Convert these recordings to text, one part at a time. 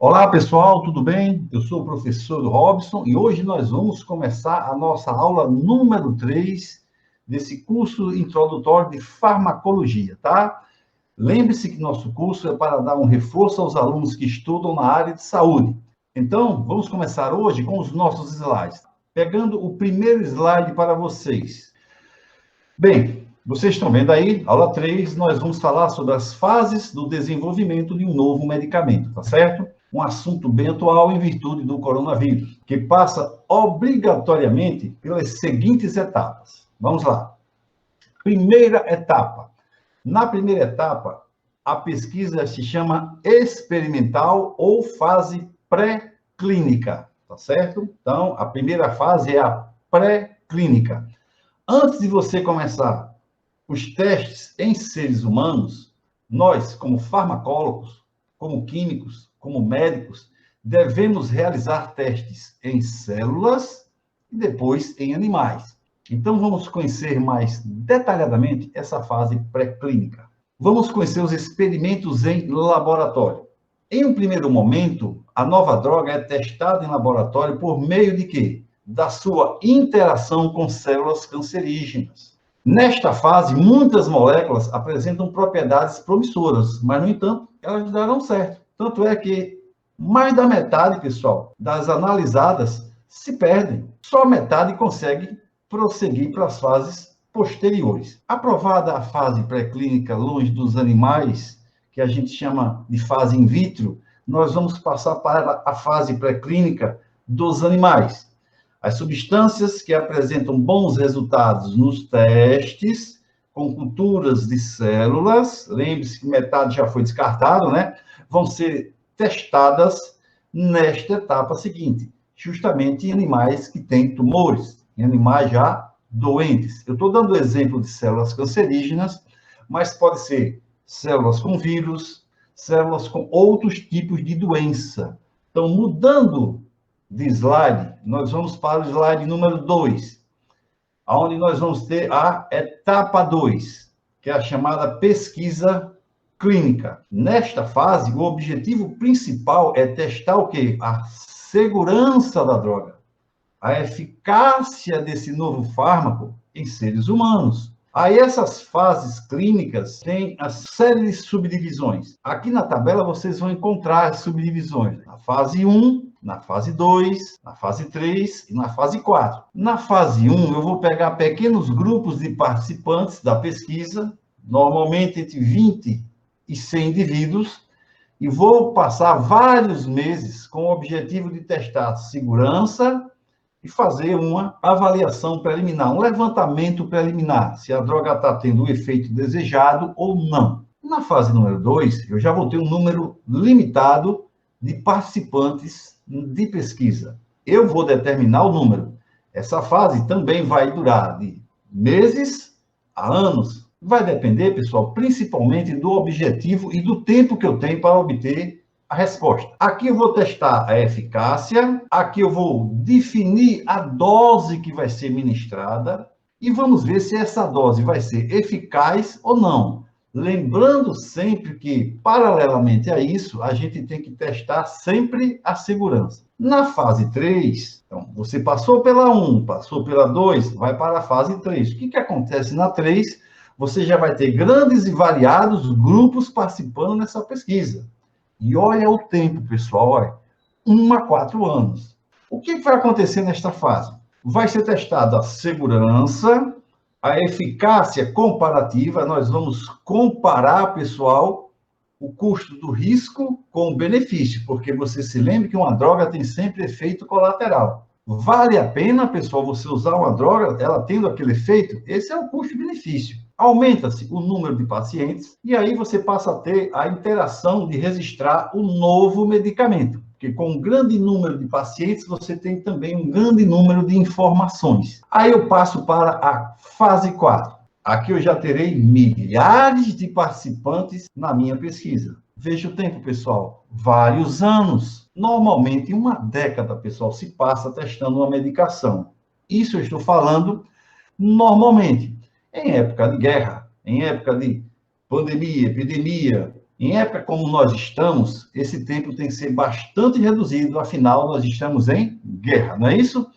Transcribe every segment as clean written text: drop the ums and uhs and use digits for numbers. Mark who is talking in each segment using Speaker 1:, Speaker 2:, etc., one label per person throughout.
Speaker 1: Olá, pessoal, tudo bem? Eu sou o professor Robson e hoje nós vamos começar a nossa aula número 3 desse curso introdutório de farmacologia, tá? Lembre-se que nosso curso é para dar um reforço aos alunos que estudam na área de saúde. Então, vamos começar hoje com os nossos slides. Pegando o primeiro slide para vocês. Bem, vocês estão vendo aí, aula 3, nós vamos falar sobre as fases do desenvolvimento de um novo medicamento, tá certo? Um assunto bem atual em virtude do coronavírus, que passa obrigatoriamente pelas seguintes etapas. Vamos lá. Primeira etapa. Na primeira etapa, a pesquisa se chama experimental ou fase pré-clínica, tá certo? Então, a primeira fase é a pré-clínica. Antes de você começar os testes em seres humanos, nós, como farmacólogos, como químicos, como médicos, devemos realizar testes em células e depois em animais. Então, vamos conhecer mais detalhadamente essa fase pré-clínica. Vamos conhecer os experimentos em laboratório. Em um primeiro momento, a nova droga é testada em laboratório por meio de quê? Da sua interação com células cancerígenas. Nesta fase, muitas moléculas apresentam propriedades promissoras, mas, no entanto, elas darão certo. Tanto é que mais da metade, pessoal, das analisadas se perdem. Só metade consegue prosseguir para as fases posteriores. Aprovada a fase pré-clínica longe dos animais, que a gente chama de fase in vitro, nós vamos passar para a fase pré-clínica dos animais. As substâncias que apresentam bons resultados nos testes, com culturas de células, lembre-se que metade já foi descartado, né? Vão ser testadas nesta etapa seguinte, justamente em animais que têm tumores, em animais já doentes. Eu estou dando exemplo de células cancerígenas, mas pode ser células com vírus, células com outros tipos de doença. Então, mudando de slide, nós vamos para o slide número 2, onde nós vamos ter a etapa 2, que é a chamada pesquisa clínica. Nesta fase, o objetivo principal é testar o quê? A segurança da droga, a eficácia desse novo fármaco em seres humanos. Aí essas fases clínicas têm a série de subdivisões. Aqui na tabela vocês vão encontrar as subdivisões. Na fase 1, na fase 2, na fase 3 e na fase 4. Na fase 1, eu vou pegar pequenos grupos de participantes da pesquisa, normalmente entre 20 e 100 indivíduos, e vou passar vários meses com o objetivo de testar segurança e fazer uma avaliação preliminar, um levantamento preliminar, se a droga está tendo o efeito desejado ou não. Na fase número 2, eu já vou ter um número limitado de participantes de pesquisa. Eu vou determinar o número. Essa fase também vai durar de meses a anos. Vai depender, pessoal, principalmente do objetivo e do tempo que eu tenho para obter a resposta. Aqui eu vou testar a eficácia, aqui eu vou definir a dose que vai ser ministrada e vamos ver se essa dose vai ser eficaz ou não. Lembrando sempre que, paralelamente a isso, a gente tem que testar sempre a segurança. Na fase 3, então, você passou pela 1, passou pela 2, vai para a fase 3. O que acontece na 3? Você já vai ter grandes e variados grupos participando nessa pesquisa. E olha o tempo, pessoal, olha, 1 a 4 anos. O que vai acontecer nesta fase? Vai ser testada a segurança, a eficácia comparativa, nós vamos comparar, pessoal, o custo do risco com o benefício, porque você se lembra que uma droga tem sempre efeito colateral. Vale a pena, pessoal, você usar uma droga, ela tendo aquele efeito? Esse é o custo-benefício. Aumenta-se o número de pacientes e aí você passa a ter a interação de registrar o novo medicamento. Porque com um grande número de pacientes, você tem também um grande número de informações. Aí eu passo para a fase 4. Aqui eu já terei milhares de participantes na minha pesquisa. Veja o tempo, pessoal. Vários anos. Normalmente, 1 década, pessoal, se passa testando uma medicação. Isso eu estou falando normalmente. Em época de guerra, em época de pandemia, epidemia, Em época como nós estamos, esse tempo tem que ser bastante reduzido, afinal, nós estamos em guerra, não é isso?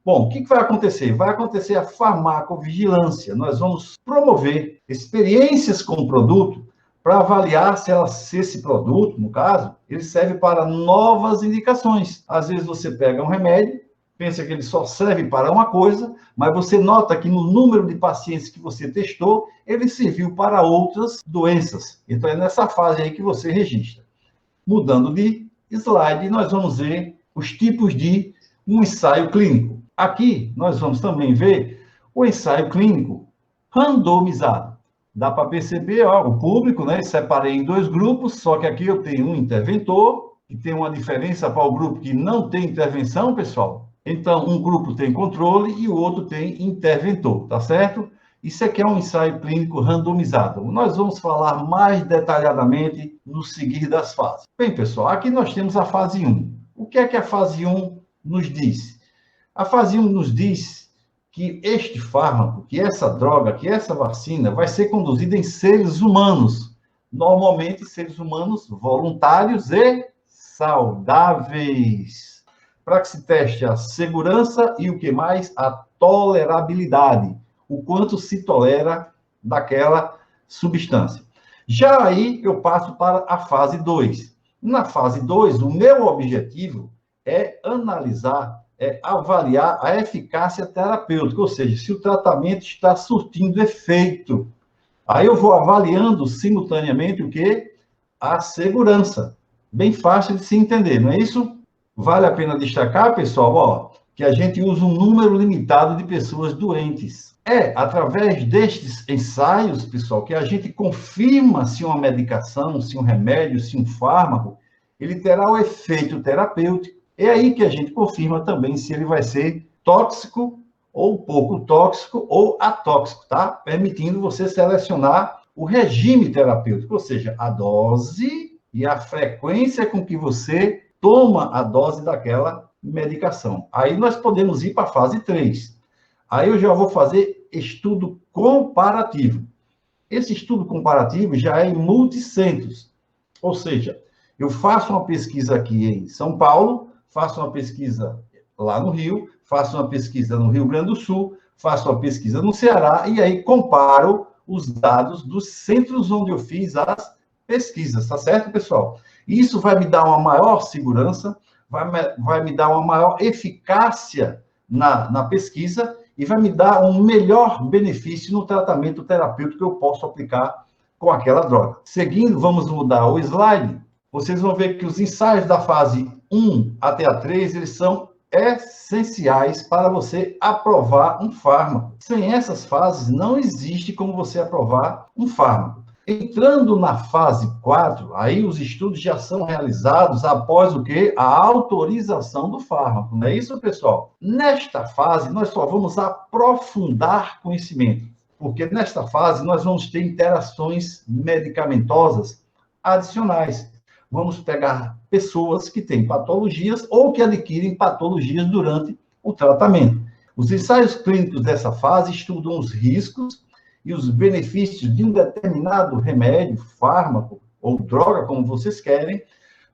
Speaker 1: Bom, o que vai acontecer? Vai acontecer a farmacovigilância. Nós vamos promover experiências com o produto para avaliar se esse produto, no caso, ele serve para novas indicações. Às vezes você pega um remédio, pensa que ele só serve para uma coisa, mas você nota que no número de pacientes que você testou, ele serviu para outras doenças. Então é nessa fase aí que você registra. Mudando de slide, nós vamos ver os tipos de um ensaio clínico. Aqui, nós vamos também ver o ensaio clínico randomizado. Dá para perceber, ó, o público, né? Separei em 2 grupos, só que aqui eu tenho um interventor, que tem uma diferença para o grupo que não tem intervenção, pessoal. Então, um grupo tem controle e o outro tem interventor, tá certo? Isso aqui é um ensaio clínico randomizado. Nós vamos falar mais detalhadamente no seguir das fases. Bem, pessoal, aqui nós temos a fase 1. O que é que a fase 1 nos diz? A fase 1 nos diz que este fármaco, que essa droga, que essa vacina vai ser conduzida em seres humanos. Normalmente, seres humanos voluntários e saudáveis. Para que se teste a segurança e o que mais? A tolerabilidade. O quanto se tolera daquela substância. Já aí, eu passo para a fase 2. Na fase 2, o meu objetivo é analisar, avaliar a eficácia terapêutica, ou seja, se o tratamento está surtindo efeito. Aí eu vou avaliando simultaneamente o quê? A segurança. Bem fácil de se entender, não é isso? Vale a pena destacar, pessoal, ó, que a gente usa um número limitado de pessoas doentes. É através destes ensaios, pessoal, que a gente confirma se uma medicação, se um remédio, se um fármaco, ele terá o efeito terapêutico. É aí que a gente confirma também se ele vai ser tóxico ou pouco tóxico ou atóxico, tá? Permitindo você selecionar o regime terapêutico, ou seja, a dose e a frequência com que você toma a dose daquela medicação. Aí nós podemos ir para a fase 3. Aí eu já vou fazer estudo comparativo. Esse estudo comparativo já é em multicentros, ou seja, eu faço uma pesquisa aqui em São Paulo, faço uma pesquisa lá no Rio, faço uma pesquisa no Rio Grande do Sul, faço uma pesquisa no Ceará, e aí comparo os dados dos centros onde eu fiz as pesquisas, tá certo, pessoal? Isso vai me dar uma maior segurança, vai me dar uma maior eficácia na pesquisa e vai me dar um melhor benefício no tratamento terapêutico que eu posso aplicar com aquela droga. Seguindo, vamos mudar o slide. Vocês vão ver que os ensaios da fase 1 até a 3, eles são essenciais para você aprovar um fármaco. Sem essas fases, não existe como você aprovar um fármaco. Entrando na fase 4, aí os estudos já são realizados após o quê? A autorização do fármaco. Não é isso, pessoal? Nesta fase, nós só vamos aprofundar conhecimento, porque nesta fase nós vamos ter interações medicamentosas adicionais. Vamos pegar pessoas que têm patologias ou que adquirem patologias durante o tratamento. Os ensaios clínicos dessa fase estudam os riscos e os benefícios de um determinado remédio, fármaco ou droga, como vocês querem,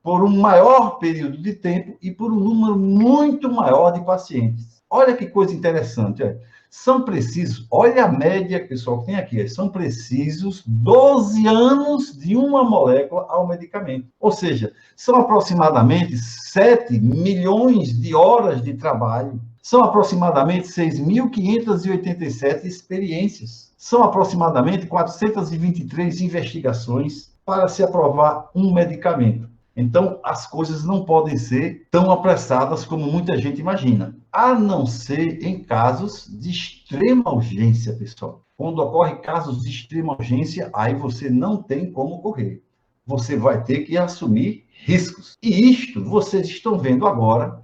Speaker 1: por um maior período de tempo e por um número muito maior de pacientes. Olha que coisa interessante, são precisos, olha a média, pessoal, que tem aqui, são precisos 12 anos de uma molécula ao medicamento. Ou seja, são aproximadamente 7 milhões de horas de trabalho, são aproximadamente 6.587 experiências, são aproximadamente 423 investigações para se aprovar um medicamento. Então, as coisas não podem ser tão apressadas como muita gente imagina, a não ser em casos de extrema urgência, pessoal. Quando ocorre casos de extrema urgência, aí você não tem como correr. Você vai ter que assumir riscos. E isto vocês estão vendo agora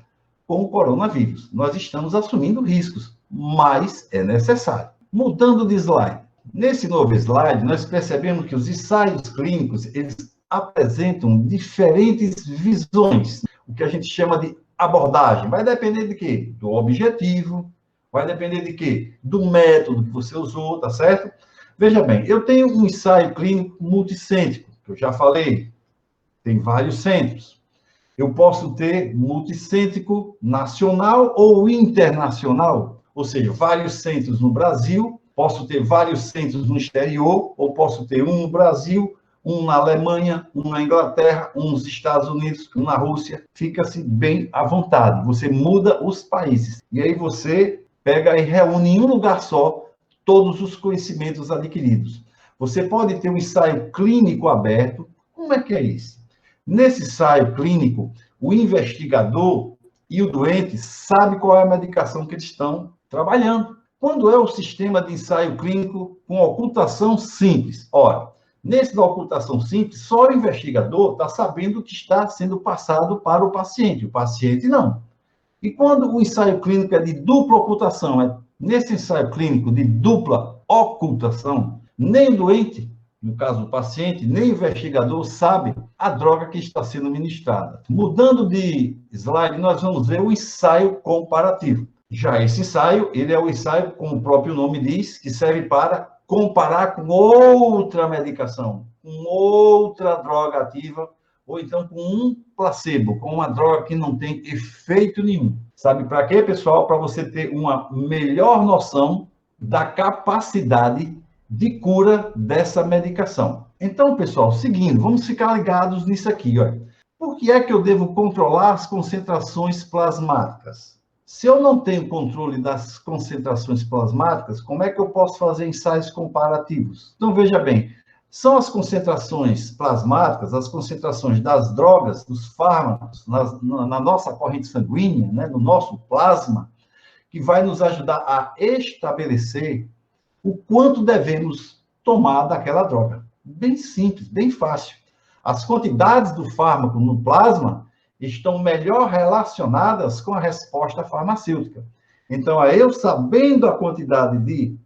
Speaker 1: com o coronavírus. Nós estamos assumindo riscos, mas é necessário. Mudando de slide. Nesse novo slide, nós percebemos que os ensaios clínicos, eles apresentam diferentes visões, o que a gente chama de abordagem. Vai depender de quê? Do objetivo, vai depender de quê? Do método que você usou, tá certo? Veja bem, eu tenho um ensaio clínico multicêntrico. que eu já falei, tem vários centros. Eu posso ter multicêntrico nacional ou internacional, ou seja, vários centros no Brasil, posso ter vários centros no exterior, ou posso ter um no Brasil, um na Alemanha, um na Inglaterra, um nos Estados Unidos, um na Rússia. Fica-se bem à vontade. Você muda os países. E aí você pega e reúne em um lugar só todos os conhecimentos adquiridos. Você pode ter um ensaio clínico aberto. Como é que é isso? Nesse ensaio clínico, o investigador e o doente sabem qual é a medicação que eles estão trabalhando. Quando é o sistema de ensaio clínico com ocultação simples? Ora, nesse da ocultação simples, só o investigador está sabendo o que está sendo passado para o paciente não. E quando o ensaio clínico é de dupla ocultação, nesse ensaio clínico de dupla ocultação, nem o doente, no caso o paciente, nem o investigador sabe a droga que está sendo ministrada. Mudando de slide, nós vamos ver o ensaio comparativo. Já esse ensaio, ele é o ensaio, como o próprio nome diz, que serve para comparar com outra medicação, com outra droga ativa, ou então com um placebo, com uma droga que não tem efeito nenhum. Sabe para quê, pessoal? Para você ter uma melhor noção da capacidade de cura dessa medicação. Então, pessoal, seguindo, vamos ficar ligados nisso aqui, olha. Por que é que eu devo controlar as concentrações plasmáticas? Se eu não tenho controle das concentrações plasmáticas, como é que eu posso fazer ensaios comparativos? Então, veja bem, são as concentrações plasmáticas, as concentrações das drogas, dos fármacos, na nossa corrente sanguínea, né, no nosso plasma, que vai nos ajudar a estabelecer o quanto devemos tomar daquela droga. Bem simples, bem fácil. As quantidades do fármaco no plasma estão melhor relacionadas com a resposta farmacêutica. Então, é eu sabendo a quantidade de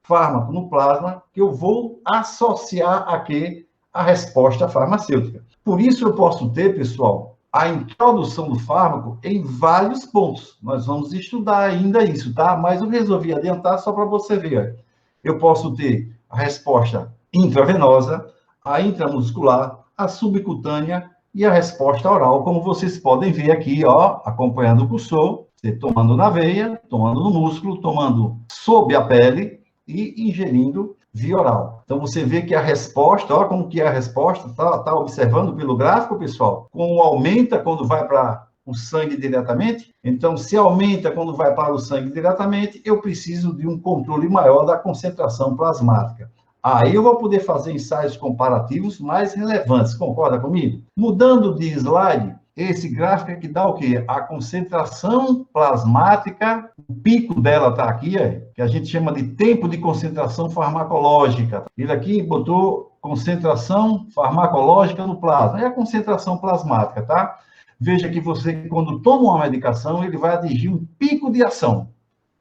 Speaker 1: fármaco no plasma que eu vou associar aqui a resposta farmacêutica. Por isso, eu posso ter, pessoal, a introdução do fármaco em vários pontos. Nós vamos estudar ainda isso, tá? Mas eu resolvi adiantar só para você ver. Eu posso ter a resposta intravenosa, a intramuscular, a subcutânea e a resposta oral, como vocês podem ver aqui, ó, acompanhando o cursor, você tomando na veia, tomando no músculo, tomando sob a pele e ingerindo via oral. Então, você vê que a resposta, ó, como que é a resposta, tá observando pelo gráfico, pessoal? Como aumenta quando vai para o sangue diretamente. Então, se aumenta quando vai para o sangue diretamente, eu preciso de um controle maior da concentração plasmática. Aí eu vou poder fazer ensaios comparativos mais relevantes, concorda comigo? Mudando de slide, esse gráfico aqui dá o quê? A concentração plasmática, o pico dela está aqui, que a gente chama de tempo de concentração farmacológica. Ele aqui botou concentração farmacológica no plasma, é a concentração plasmática, tá? Veja que você, quando toma uma medicação, ele vai atingir um pico de ação.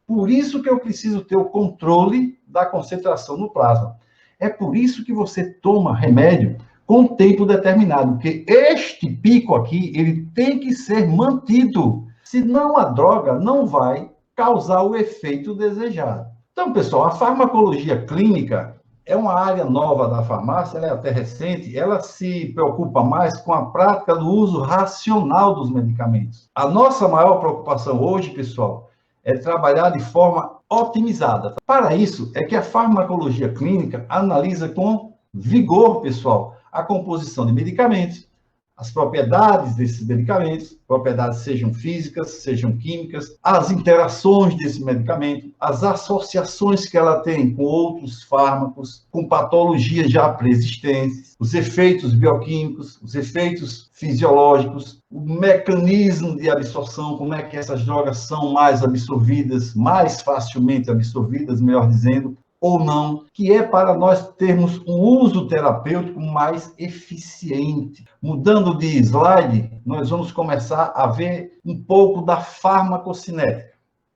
Speaker 1: Por isso que eu preciso ter o controle da concentração no plasma. É por isso que você toma remédio com tempo determinado, porque este pico aqui, ele tem que ser mantido, senão a droga não vai causar o efeito desejado. Então, pessoal, a farmacologia clínica é uma área nova da farmácia, ela é até recente, ela se preocupa mais com a prática do uso racional dos medicamentos. A nossa maior preocupação hoje, pessoal, é trabalhar de forma otimizada. Para isso, é que a farmacologia clínica analisa com vigor, pessoal, a composição de medicamentos, as propriedades desses medicamentos, propriedades sejam físicas, sejam químicas, as interações desse medicamento, as associações que ela tem com outros fármacos, com patologias já pré-existentes, os efeitos bioquímicos, os efeitos fisiológicos, o mecanismo de absorção, como é que essas drogas são mais absorvidas, mais facilmente absorvidas, melhor dizendo, ou não, que é para nós termos um uso terapêutico mais eficiente. Mudando de slide, nós vamos começar a ver um pouco da farmacocinética.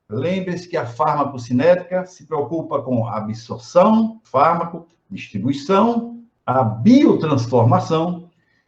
Speaker 1: Lembre-se que a farmacocinética se preocupa com a absorção, fármaco, distribuição, a biotransformação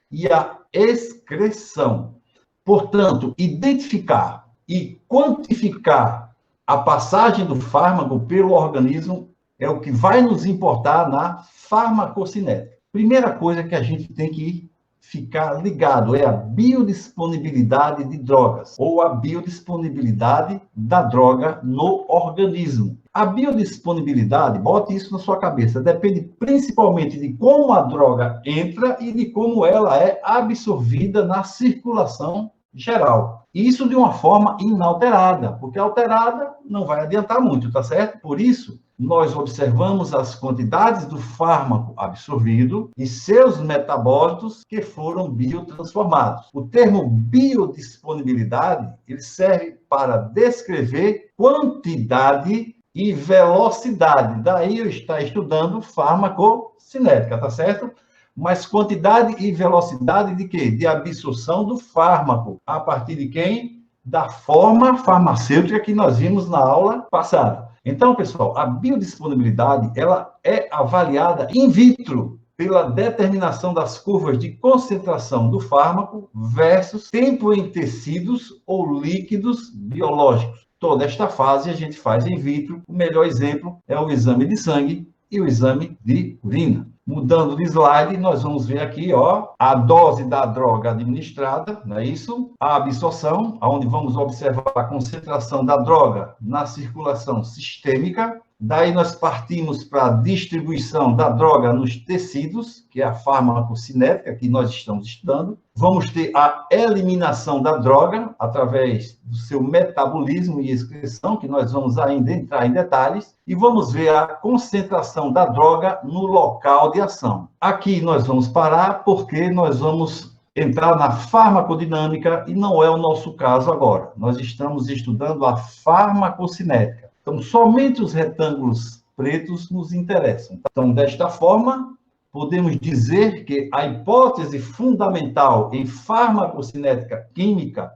Speaker 1: e a excreção. Portanto, identificar e quantificar a passagem do fármaco pelo organismo é o que vai nos importar na farmacocinética. Primeira coisa que a gente tem que ficar ligado é a biodisponibilidade de drogas, ou a biodisponibilidade da droga no organismo. A biodisponibilidade, bote isso na sua cabeça, depende principalmente de como a droga entra e de como ela é absorvida na circulação geral. Isso de uma forma inalterada, porque alterada não vai adiantar muito, tá certo? Por isso, nós observamos as quantidades do fármaco absorvido e seus metabólitos que foram biotransformados. O termo biodisponibilidade, ele serve para descrever quantidade e velocidade. Daí eu estou estudando farmacocinética, tá certo? Mas quantidade e velocidade de quê? De absorção do fármaco. A partir de quem? Da forma farmacêutica que nós vimos na aula passada. Então, pessoal, a biodisponibilidade, ela é avaliada in vitro pela determinação das curvas de concentração do fármaco versus tempo em tecidos ou líquidos biológicos. Toda esta fase a gente faz in vitro. O melhor exemplo é o exame de sangue e o exame de urina. Mudando de slide, nós vamos ver aqui, ó, a dose da droga administrada, não é isso? A absorção, onde vamos observar a concentração da droga na circulação sistêmica. Daí nós partimos para a distribuição da droga nos tecidos, que é a farmacocinética que nós estamos estudando. Vamos ter a eliminação da droga através do seu metabolismo e excreção, que nós vamos ainda entrar em detalhes. E vamos ver a concentração da droga no local de ação. Aqui nós vamos parar porque nós vamos entrar na farmacodinâmica e não é o nosso caso agora. Nós estamos estudando a farmacocinética. Então, somente os retângulos pretos nos interessam. Então, desta forma, podemos dizer que a hipótese fundamental em farmacocinética química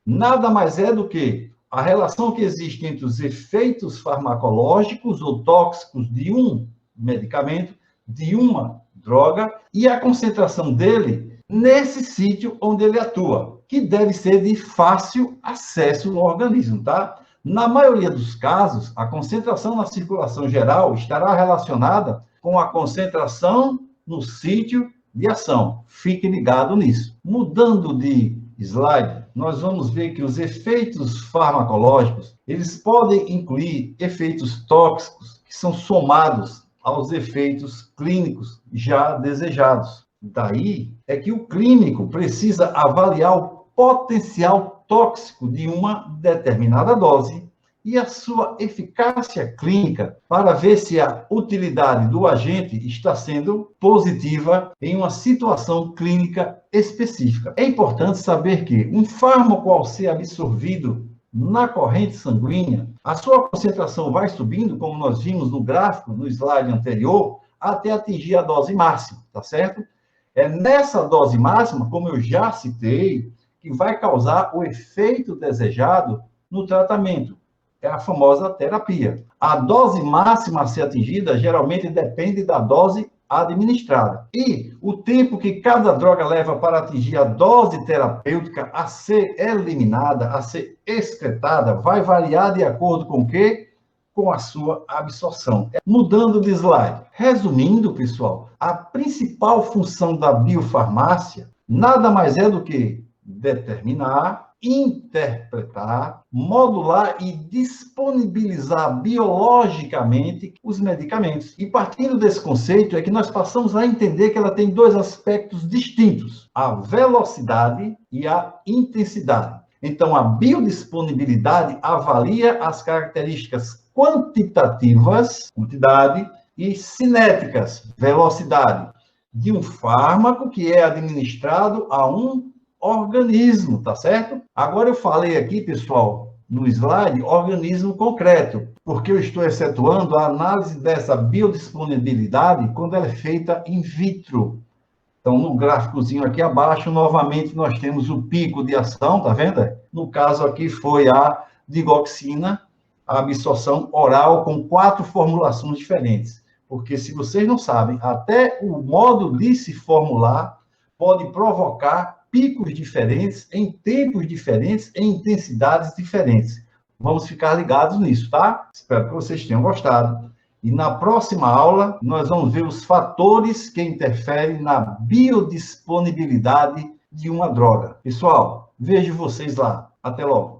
Speaker 1: nada mais é do que a relação que existe entre os efeitos farmacológicos ou tóxicos de um medicamento, de uma droga, e a concentração dele nesse sítio onde ele atua, que deve ser de fácil acesso no organismo, tá? Na maioria dos casos, a concentração na circulação geral estará relacionada com a concentração no sítio de ação. Fique ligado nisso. Mudando de slide, nós vamos ver que os efeitos farmacológicos, eles podem incluir efeitos tóxicos que são somados aos efeitos clínicos já desejados. Daí é que o clínico precisa avaliar o potencial tóxico de uma determinada dose e a sua eficácia clínica para ver se a utilidade do agente está sendo positiva em uma situação clínica específica. É importante saber que um fármaco, ao ser absorvido na corrente sanguínea, a sua concentração vai subindo, como nós vimos no gráfico, no slide anterior, até atingir a dose máxima, tá certo? É nessa dose máxima, como eu já citei, que vai causar o efeito desejado no tratamento. É a famosa terapia. A dose máxima a ser atingida geralmente depende da dose administrada. E o tempo que cada droga leva para atingir a dose terapêutica a ser eliminada, a ser excretada, vai variar de acordo com o quê? Com a sua absorção. Mudando de slide. Resumindo, pessoal, a principal função da biofarmácia nada mais é do que determinar, interpretar, modular e disponibilizar biologicamente os medicamentos. E partindo desse conceito é que nós passamos a entender que ela tem dois aspectos distintos: a velocidade e a intensidade. Então, a biodisponibilidade avalia as características quantitativas, quantidade, e cinéticas, velocidade, de um fármaco que é administrado a um organismo, tá certo? Agora eu falei aqui, pessoal, no slide, organismo concreto, porque eu estou excetuando a análise dessa biodisponibilidade quando ela é feita in vitro. Então, no gráficozinho aqui abaixo, novamente, nós temos o pico de ação, tá vendo? No caso aqui foi a digoxina, a absorção oral com 4 formulações diferentes. Porque, se vocês não sabem, até o modo de se formular pode provocar picos diferentes, em tempos diferentes, em intensidades diferentes. Vamos ficar ligados nisso, tá? Espero que vocês tenham gostado. E na próxima aula, nós vamos ver os fatores que interferem na biodisponibilidade de uma droga. Pessoal, vejo vocês lá. Até logo.